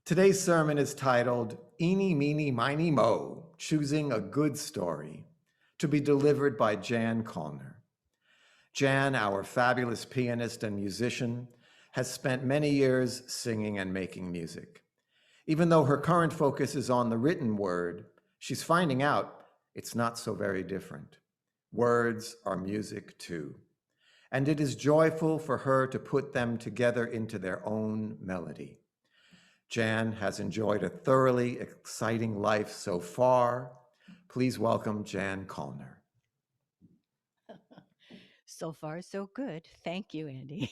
Today's sermon is titled Eeny, Meeny, Miny, Mo, Choosing a Good Story, to be delivered by Jan Callner. Jan, our fabulous pianist and musician, has spent many years singing and making music. Even though her current focus is on the written word, she's finding out it's not so very different. Words are music too. And it is joyful for her to put them together into their own melody. Jan has enjoyed a thoroughly exciting life so far. Please welcome Jan Callner. So far, so good. Thank you, Andy.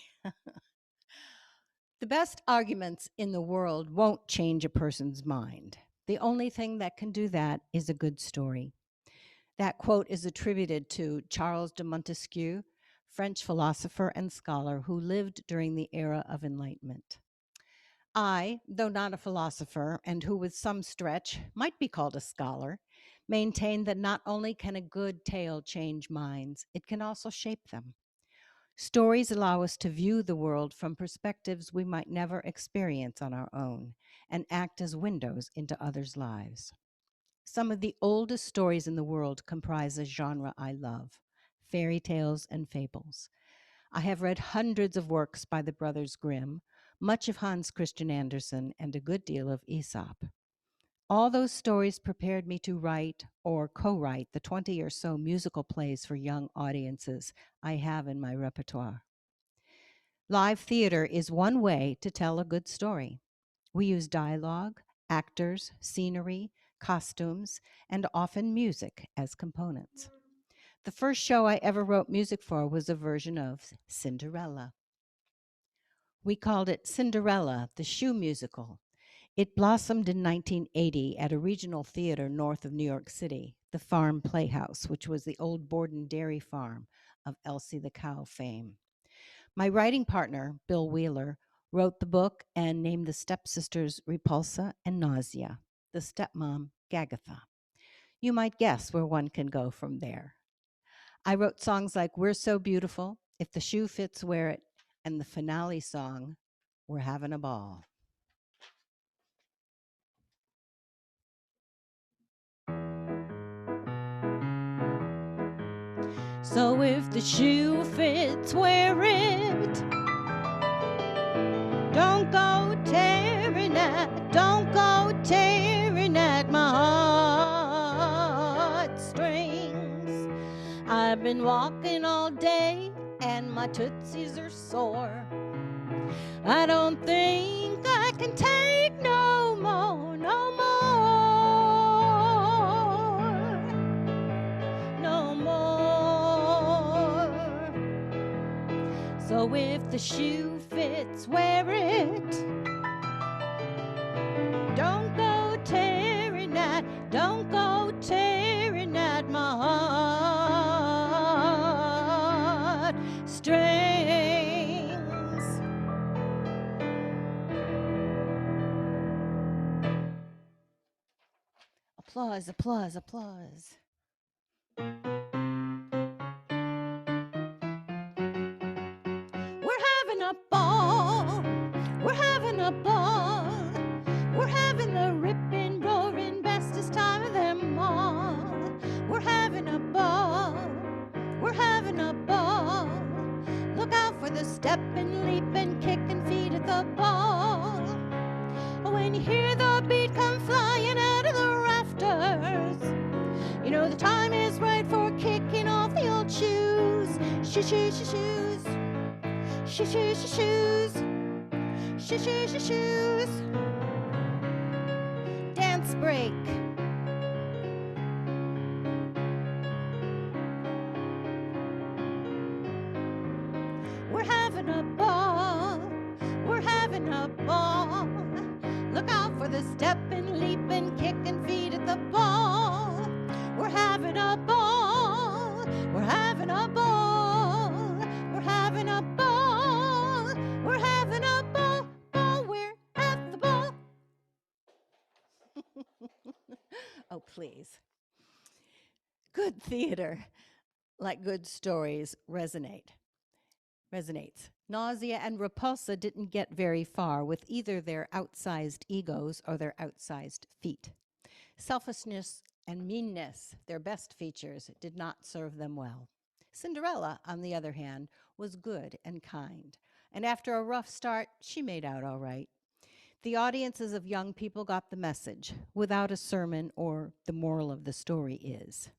The best arguments in the world won't change a person's mind. The only thing that can do that is a good story. That quote is attributed to Charles de Montesquieu, French philosopher and scholar who lived during the era of Enlightenment. I, though not a philosopher and who with some stretch might be called a scholar, maintain that not only can a good tale change minds, it can also shape them. Stories allow us to view the world from perspectives we might never experience on our own and act as windows into others' lives. Some of the oldest stories in the world comprise a genre I love: fairy tales and fables. I have read hundreds of works by the brothers Grimm, much of Hans Christian Andersen, and a good deal of Aesop. All those stories prepared me to write or co-write the 20 or so musical plays for young audiences I have in my repertoire. Live theater is one way to tell a good story. We use dialogue, actors, scenery, costumes, and often music as components. The first show I ever wrote music for was a version of Cinderella. We called it Cinderella, the Shoe Musical. It blossomed in 1980 at a regional theater north of New York City, the Farm Playhouse, which was the old Borden Dairy Farm of Elsie the Cow fame. My writing partner, Bill Wheeler, wrote the book and named the stepsisters Repulsa and Nausea, the stepmom Gagatha. You might guess where one can go from there. I wrote songs like We're So Beautiful, If the Shoe Fits, Wear It, and the finale song, We're Having a Ball. So if the shoe fits, wear it. Don't go tearing at my heartstrings. I've been walking all day and my tootsies are sore. I don't think I can take no more, no more. So if the shoe fits, wear it. Don't go tearing at my heart strings. Applause, applause, applause. We're having a ball. We're having a ball. We're having the ripping, roaring, bestest time of them all. We're having a ball. We're having a ball. Look out for the stepping, leaping, kicking feet at the ball. When you hear the beat come flying out of the rafters, you know the time is right for kicking off the old shoes. Shoes, shoes, shoes, shoes, shoes, shoes, shoes, shoes, shoes. Dance break. We're having a ball. We're having a ball. Look out for the stepping, leaping, kicking feet at the ball. We're having a ball. We're having a ball. We're having a ball. We're having a ball. Ball. We're at the ball. Oh, please. Good theater, like good stories, resonates. Nausea and Repulsa didn't get very far with either their outsized egos or their outsized feet. Selfishness and meanness, their best features, did not serve them well. Cinderella, on the other hand, was good and kind, and after a rough start, she made out all right. The audiences of young people got the message, without a sermon or the moral of the story is.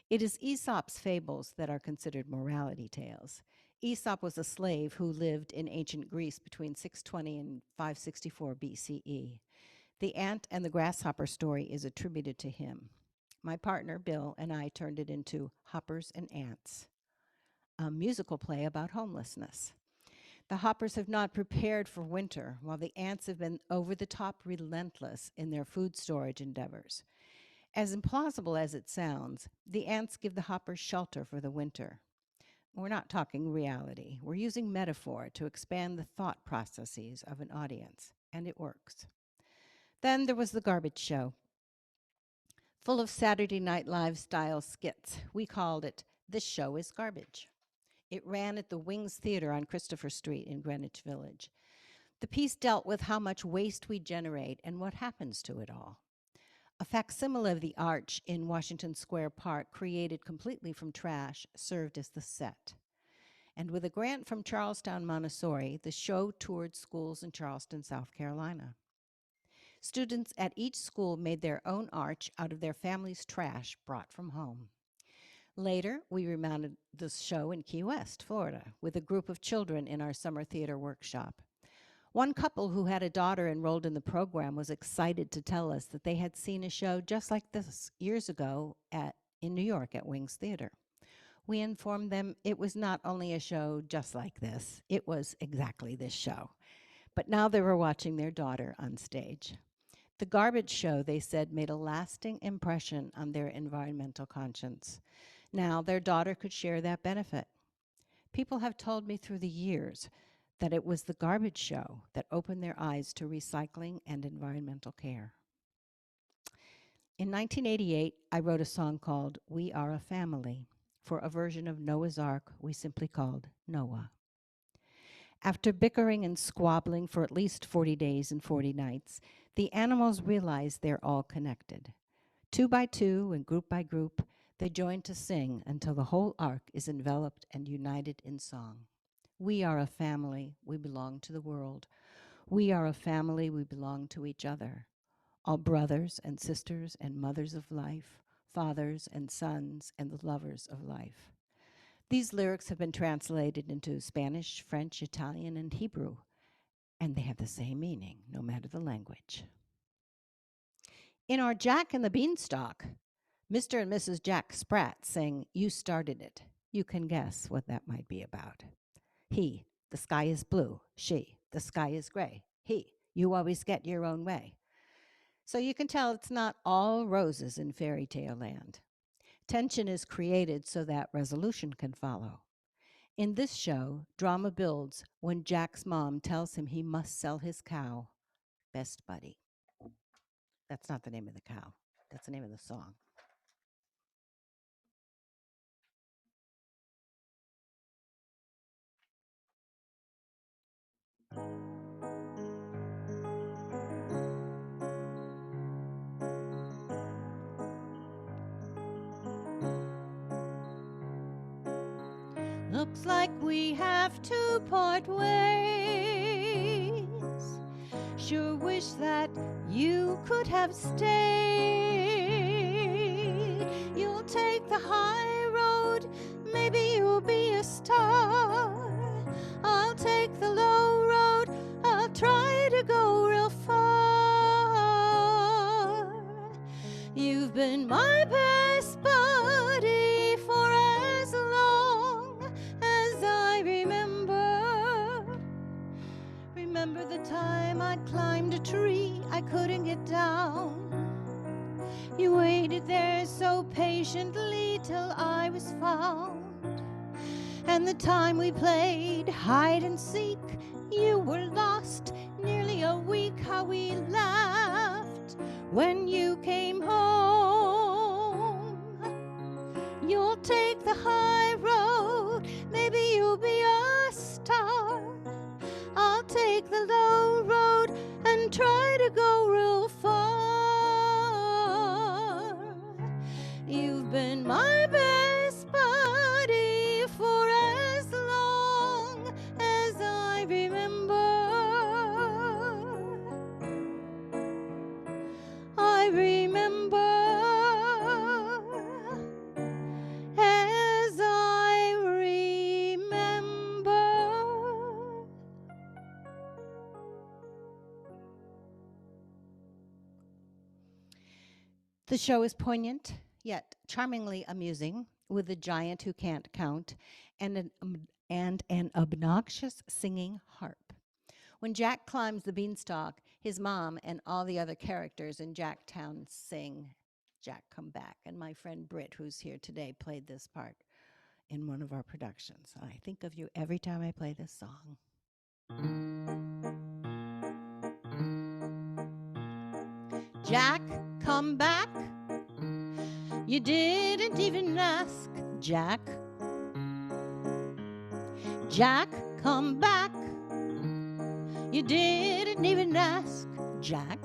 It is Aesop's fables that are considered morality tales. Aesop was a slave who lived in ancient Greece between 620 and 564 BCE. The ant and the grasshopper story is attributed to him. My partner, Bill, and I turned it into Hoppers and Ants, a musical play about homelessness. The hoppers have not prepared for winter, while the ants have been over the top relentless in their food storage endeavors. As implausible as it sounds, the ants give the hoppers shelter for the winter. We're not talking reality. We're using metaphor to expand the thought processes of an audience, and it works. Then there was the garbage show, full of Saturday Night Live style skits. We called it This Show is Garbage. It ran at the Wings Theater on Christopher Street in Greenwich Village. The piece dealt with how much waste we generate and what happens to it all. A facsimile of the arch in Washington Square Park, created completely from trash, served as the set. And with a grant from Charlestown Montessori, the show toured schools in Charleston, South Carolina. Students at each school made their own arch out of their family's trash brought from home. Later, we remounted the show in Key West, Florida, with a group of children in our summer theater workshop. One couple who had a daughter enrolled in the program was excited to tell us that they had seen a show just like this years ago in New York at Wings Theater. We informed them it was not only a show just like this, it was exactly this show. But now they were watching their daughter on stage. The garbage show, they said, made a lasting impression on their environmental conscience. Now their daughter could share that benefit. People have told me through the years that it was the garbage show that opened their eyes to recycling and environmental care. In 1988, I wrote a song called We Are a Family for a version of Noah's Ark we simply called Noah. After bickering and squabbling for at least 40 days and 40 nights, the animals realize they're all connected. 2 by 2 and group by group, they join to sing until the whole ark is enveloped and united in song. We are a family, we belong to the world. We are a family, we belong to each other. All brothers and sisters and mothers of life, fathers and sons and the lovers of life. These lyrics have been translated into Spanish, French, Italian, and Hebrew, and they have the same meaning, no matter the language. In our Jack and the Beanstalk, Mr. and Mrs. Jack Spratt sing, You Started It. You can guess what that might be about. He, the sky is blue. She, the sky is gray. He, you always get your own way. So you can tell it's not all roses in fairy tale land. Tension is created so that resolution can follow. In this show, drama builds when Jack's mom tells him he must sell his cow, Best Buddy. That's not the name of the cow. That's the name of the song. Looks like we have to part ways. Sure wish that you could have stayed. You'll take the high road, maybe you'll be a star. I'll take the low road, I'll try to go real far. You've been my best buddy for as long as I remember. Remember the time I climbed a tree I couldn't get down. You waited there so patiently till I was found. And the time we played hide and seek, you were lost nearly a week. How we laughed when you came home. You'll take the high road, maybe you'll be a star. try to go real far. You've been my best buddy for as long as I remember. I remember as I remember. The show is poignant, yet charmingly amusing, with a giant who can't count and an obnoxious singing harp. When Jack climbs the beanstalk, his mom and all the other characters in Jacktown sing Jack Come Back. And my friend Britt, who's here today, played this part in one of our productions. I think of you every time I play this song. Jack, come back. You didn't even ask, Jack. Jack, come back. You didn't even ask, Jack.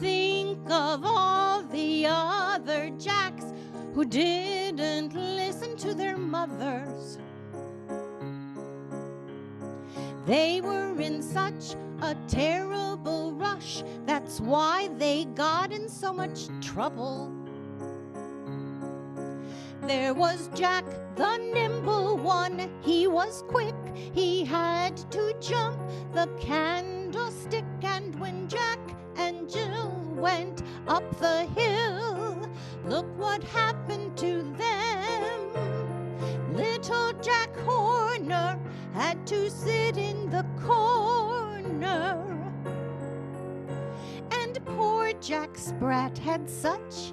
Think of all the other Jacks who didn't listen to their mothers. They were in such a terrible rush. That's why they got in so much trouble. There was Jack, the nimble one. He was quick. He had to jump the candlestick. And when Jack and Jill went up the hill, look what happened to them. Little Jack Horner had to sit in the corner. And poor Jack Sprat had such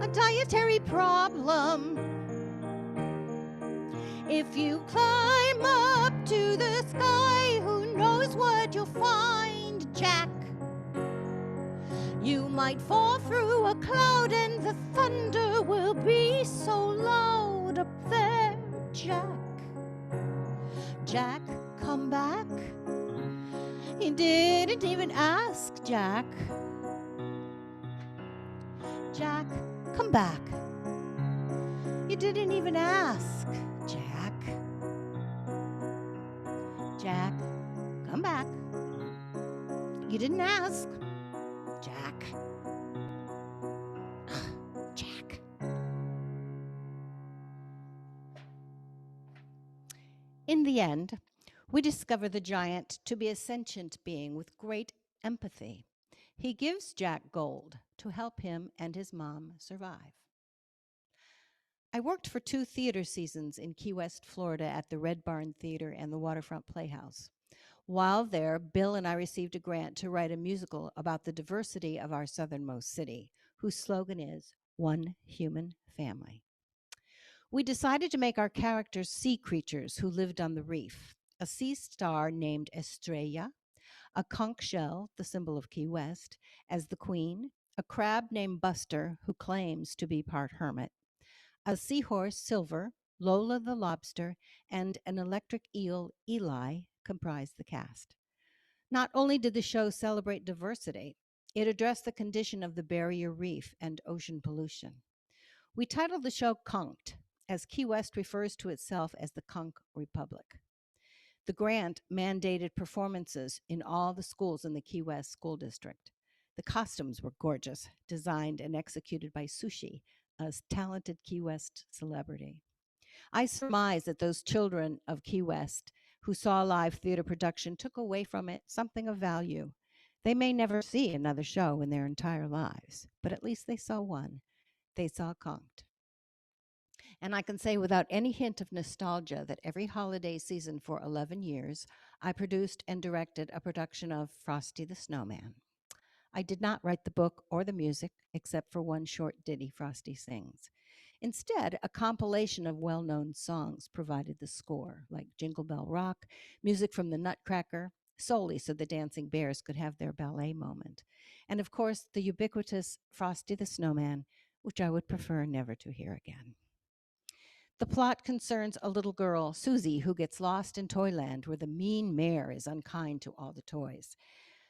a dietary problem. If you climb up to the sky, who knows what you'll find, Jack? You might fall through a cloud and the thunder will be so loud up there, Jack. Jack, come back. He didn't even ask, Jack. Jack, come back. You didn't even ask, Jack. Jack, come back. You didn't ask, Jack. Jack. In the end, we discover the giant to be a sentient being with great empathy. He gives Jack gold to help him and his mom survive. I worked for 2 theater seasons in Key West, Florida at the Red Barn Theater and the Waterfront Playhouse. While there, Bill and I received a grant to write a musical about the diversity of our southernmost city, whose slogan is One Human Family. We decided to make our characters sea creatures who lived on the reef, a sea star named Estrella, a conch shell, the symbol of Key West, as the queen, a crab named Buster, who claims to be part hermit, a seahorse, Silver, Lola the lobster, and an electric eel, Eli, comprised the cast. Not only did the show celebrate diversity, it addressed the condition of the barrier reef and ocean pollution. We titled the show Conked, as Key West refers to itself as the Conch Republic. The grant mandated performances in all the schools in the Key West School District. The costumes were gorgeous, designed and executed by Sushi, a talented Key West celebrity. I surmise that those children of Key West who saw a live theater production took away from it something of value. They may never see another show in their entire lives, but at least they saw one. They saw Conked. And I can say without any hint of nostalgia that every holiday season for 11 years, I produced and directed a production of Frosty the Snowman. I did not write the book or the music, except for one short ditty Frosty sings. Instead, a compilation of well known songs provided the score, like Jingle Bell Rock, music from the Nutcracker, solely so the dancing bears could have their ballet moment, and of course, the ubiquitous Frosty the Snowman, which I would prefer never to hear again. The plot concerns a little girl, Susie, who gets lost in Toyland where the mean mayor is unkind to all the toys.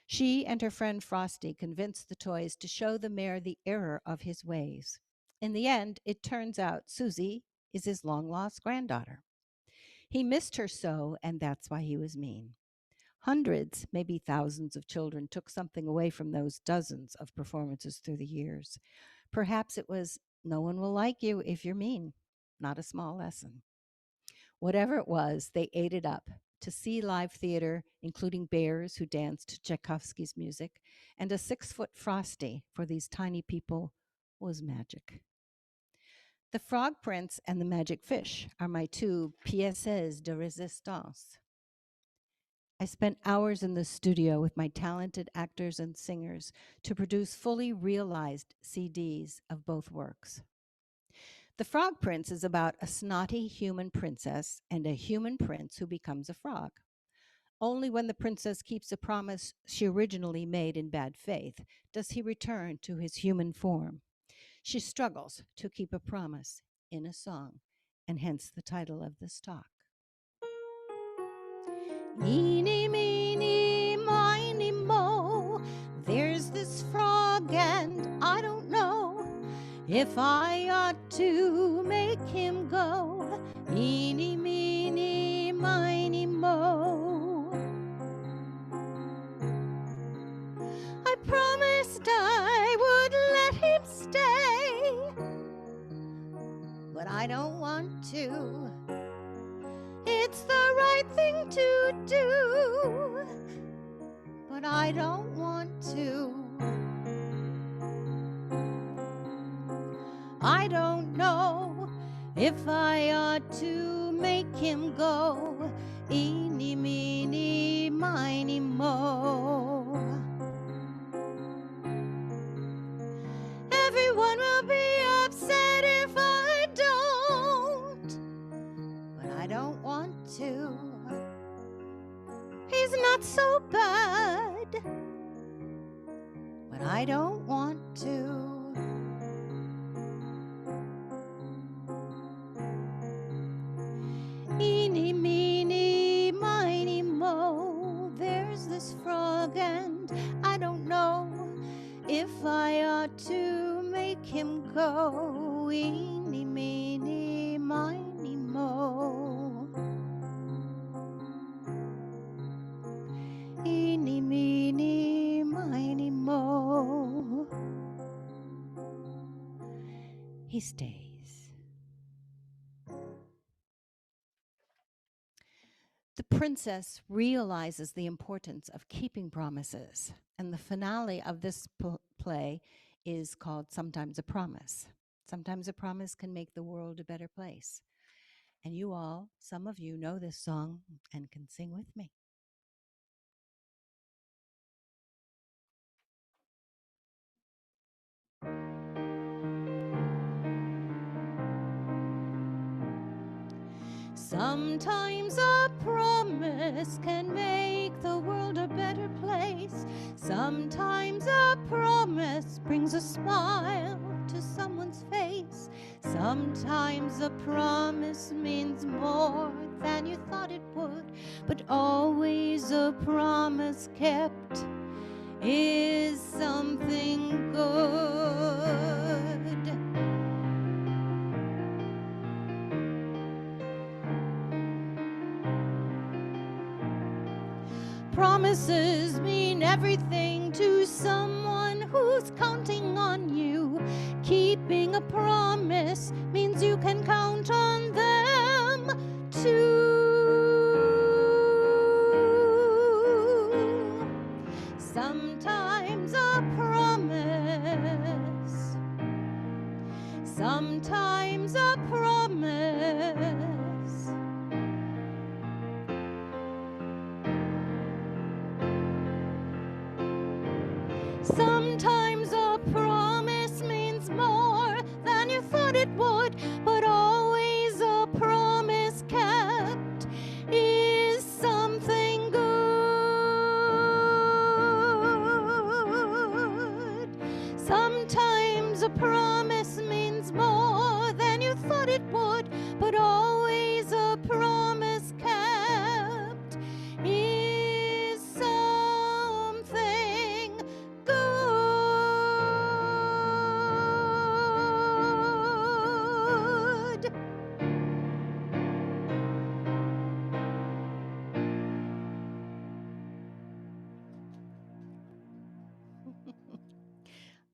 She and her friend Frosty convince the toys to show the mayor the error of his ways. In the end, it turns out Susie is his long lost granddaughter. He missed her so, and that's why he was mean. Hundreds, maybe thousands of children took something away from those dozens of performances through the years. Perhaps it was, no one will like you if you're mean. Not a small lesson. Whatever it was, they ate it up. To see live theater, including bears who danced to Tchaikovsky's music, and a 6-foot Frosty for these tiny people was magic. The Frog Prince and the Magic Fish are my two pièces de résistance. I spent hours in the studio with my talented actors and singers to produce fully realized CDs of both works. The Frog Prince is about a snotty human princess and a human prince who becomes a frog. Only when the princess keeps a promise she originally made in bad faith does he return to his human form. She struggles to keep a promise in a song, and hence the title of this talk. Eeny, meeny, miny, moe, there's this frog and I don't know if I ought to make him go. Eeny, meeny, miny, moe. I promised I would let him stay, but I don't want to. It's the right thing to do, but I don't want to. I don't know if I ought to make him go. Eeny, meeny, miny, moe. Everyone will be upset if I don't, but I don't want to. He's not so bad, but I don't want to. Eeny, meeny, miny, moe, there's this frog and I don't know if I ought to make him go. Eeny, meeny, miny, moe. Eeny, meeny, miny, moe. He stays. The princess realizes the importance of keeping promises, and the finale of this play is called Sometimes a Promise. Sometimes a promise can make the world a better place. And you all, some of you know this song and can sing with me. Sometimes a promise can make the world a better place. Sometimes a promise brings a smile to someone's face. Sometimes a promise means more than you thought it would, but always a promise kept is something good. Promises mean everything to someone who's counting on you. Keeping a promise means you can count on them too. Sometimes a promise. Sometimes a promise. Sometimes a promise means more than you thought it would, but always a promise kept is something good. Sometimes a promise means more than you thought it would, but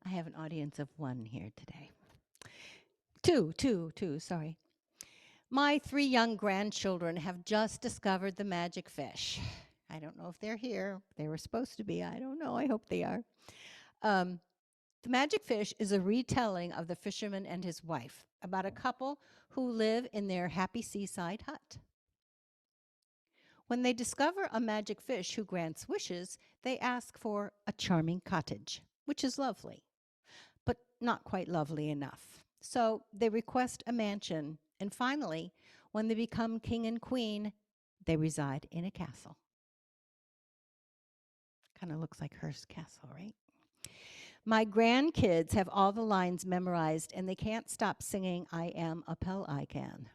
I have an audience of one here today. Two, sorry. My 3 young grandchildren have just discovered the magic fish. I don't know if they're here. They were supposed to be. I don't know. I hope they are. Um, the magic fish is a retelling of The Fisherman and His Wife about a couple who live in their happy seaside hut. When they discover a magic fish who grants wishes, they ask for a charming cottage, which is lovely, but not quite lovely enough. So they request a mansion, and finally, when they become king and queen, they reside in a castle. Kind of looks like Hearst Castle, right? My grandkids have all the lines memorized, and they can't stop singing I Am a Pelican.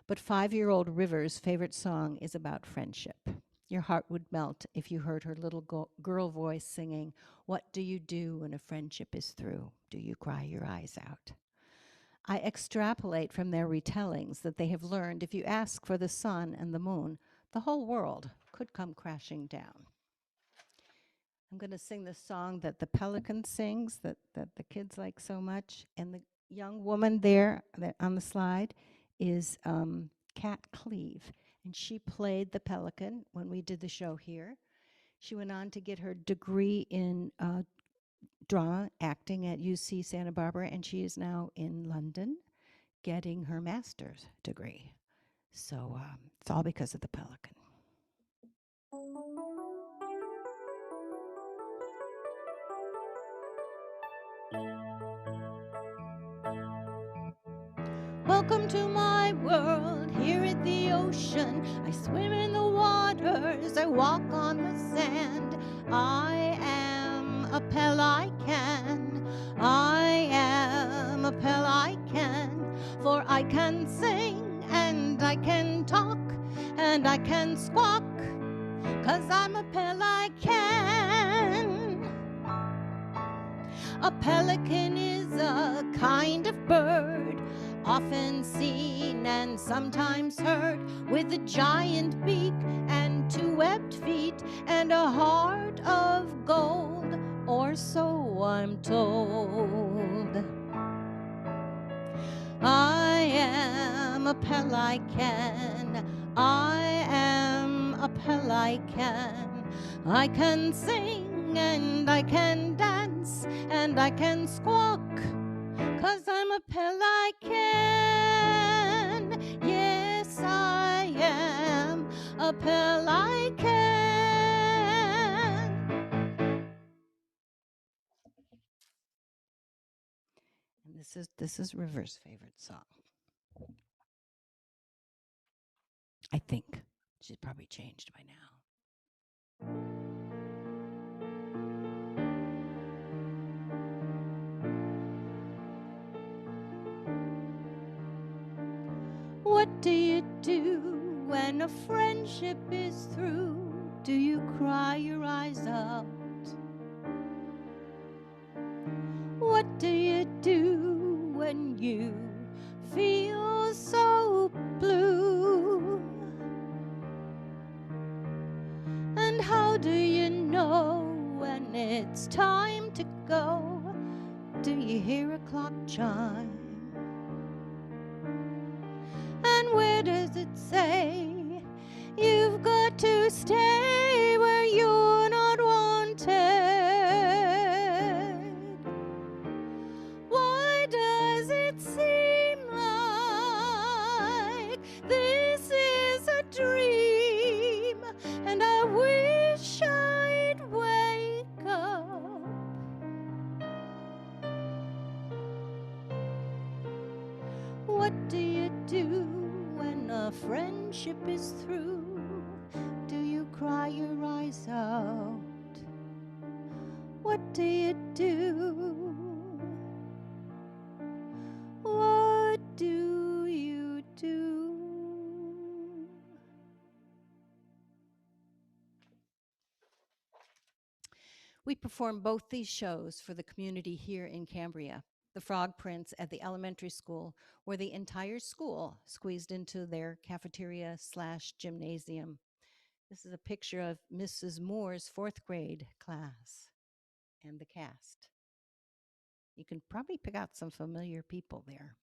But 5-year-old River's favorite song is about friendship. Your heart would melt if you heard her little girl voice singing, "What do you do when a friendship is through? Do you cry your eyes out?" I extrapolate from their retellings that they have learned if you ask for the sun and the moon, the whole world could come crashing down. I'm going to sing the song that the pelican sings that the kids like so much. And the young woman there on the slide is Kat Cleve. And she played the pelican when we did the show here. She went on to get her degree in drama acting at UC Santa Barbara, and she is now in London getting her master's degree. So it's all because of the pelican. Welcome to my world, here at the ocean. I swim in the waters, I walk on the sand. I am a pelican, I am a pelican. For I can sing, and I can talk, and I can squawk, 'cause I'm a pelican. A pelican is a kind of bird, often seen and sometimes heard, with a giant beak and 2 webbed feet and a heart of gold, or so I'm told. I am a pelican, I am a pelican. I can sing and I can dance and I can squawk, 'cause I'm a pelican. Yes, I am a pelican. And this is River's favorite song. I think she's probably changed by now. What do you do when a friendship is through? Do you cry your eyes out? What do you do when you feel so blue? And how do you know when it's time to go? Do you hear a clock chime? And where does it say you've got to stay where you're not wanted? Why does it seem like this is a dream, and I wish I'd wake up? What do you do when a friendship is through? Do you cry your eyes out? What do you do? What do you do? We perform both these shows for the community here in Cambria. The Frog Prince at the elementary school, where the entire school squeezed into their cafeteria/gymnasium. This is a picture of Mrs. Moore's 4th grade class and the cast. You can probably pick out some familiar people there.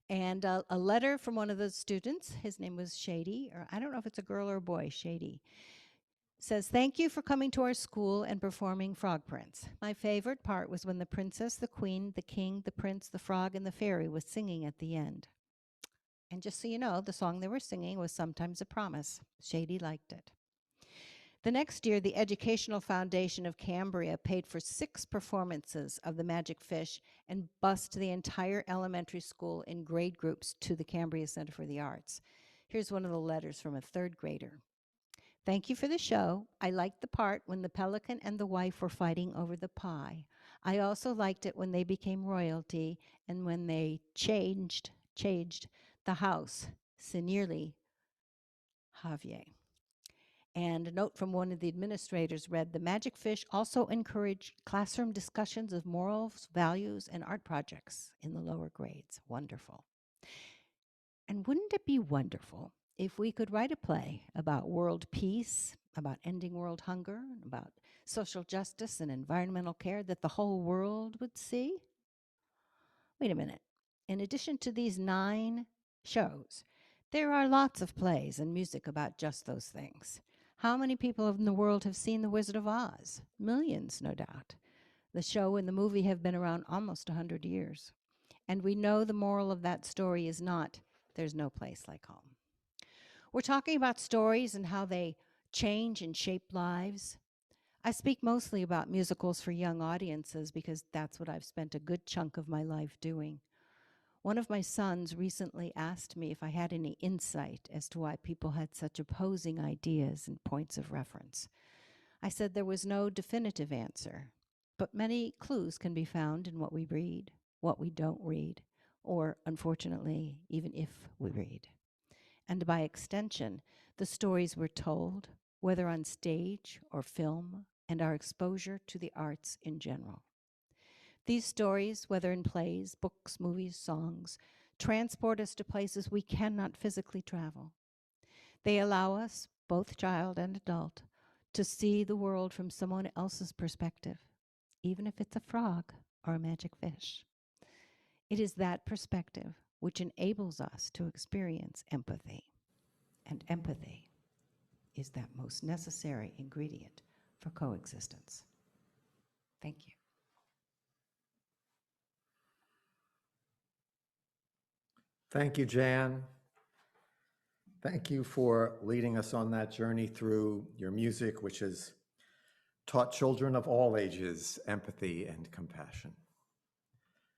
And a letter from one of the students, his name was Shady, or I don't know if it's a girl or a boy, Shady, says, "Thank you for coming to our school and performing Frog Prince. My favorite part was when the princess, the queen, the king, the prince, the frog, and the fairy was singing at the end." And just so you know, the song they were singing was Sometimes a Promise. Shady liked it. The next year, the Educational Foundation of Cambria paid for 6 performances of The Magic Fish and bused the entire elementary school in grade groups to the Cambria Center for the Arts. Here's one of the letters from a 3rd grader. "Thank you for the show. I liked the part when the pelican and the wife were fighting over the pie. I also liked it when they became royalty and when they changed the house. Sincerely, Javier." And a note from one of the administrators read, "The Magic Fish also encouraged classroom discussions of morals, values, and art projects in the lower grades." Wonderful. And wouldn't it be wonderful if we could write a play about world peace, about ending world hunger, about social justice and environmental care that the whole world would see? Wait a minute. In addition to these 9 shows, there are lots of plays and music about just those things. How many people in the world have seen The Wizard of Oz? Millions, no doubt. The show and the movie have been around almost 100 years. And we know the moral of that story is not, there's no place like home. We're talking about stories and how they change and shape lives. I speak mostly about musicals for young audiences because that's what I've spent a good chunk of my life doing. One of my sons recently asked me if I had any insight as to why people had such opposing ideas and points of reference. I said there was no definitive answer, but many clues can be found in what we read, what we don't read, or, unfortunately, even if we read. And by extension, the stories we're told, whether on stage or film, and our exposure to the arts in general. These stories, whether in plays, books, movies, songs, transport us to places we cannot physically travel. They allow us, both child and adult, to see the world from someone else's perspective, even if it's a frog or a magic fish. It is that perspective which enables us to experience empathy. And empathy is that most necessary ingredient for coexistence. Thank you. Thank you, Jan. Thank you for leading us on that journey through your music, which has taught children of all ages empathy and compassion.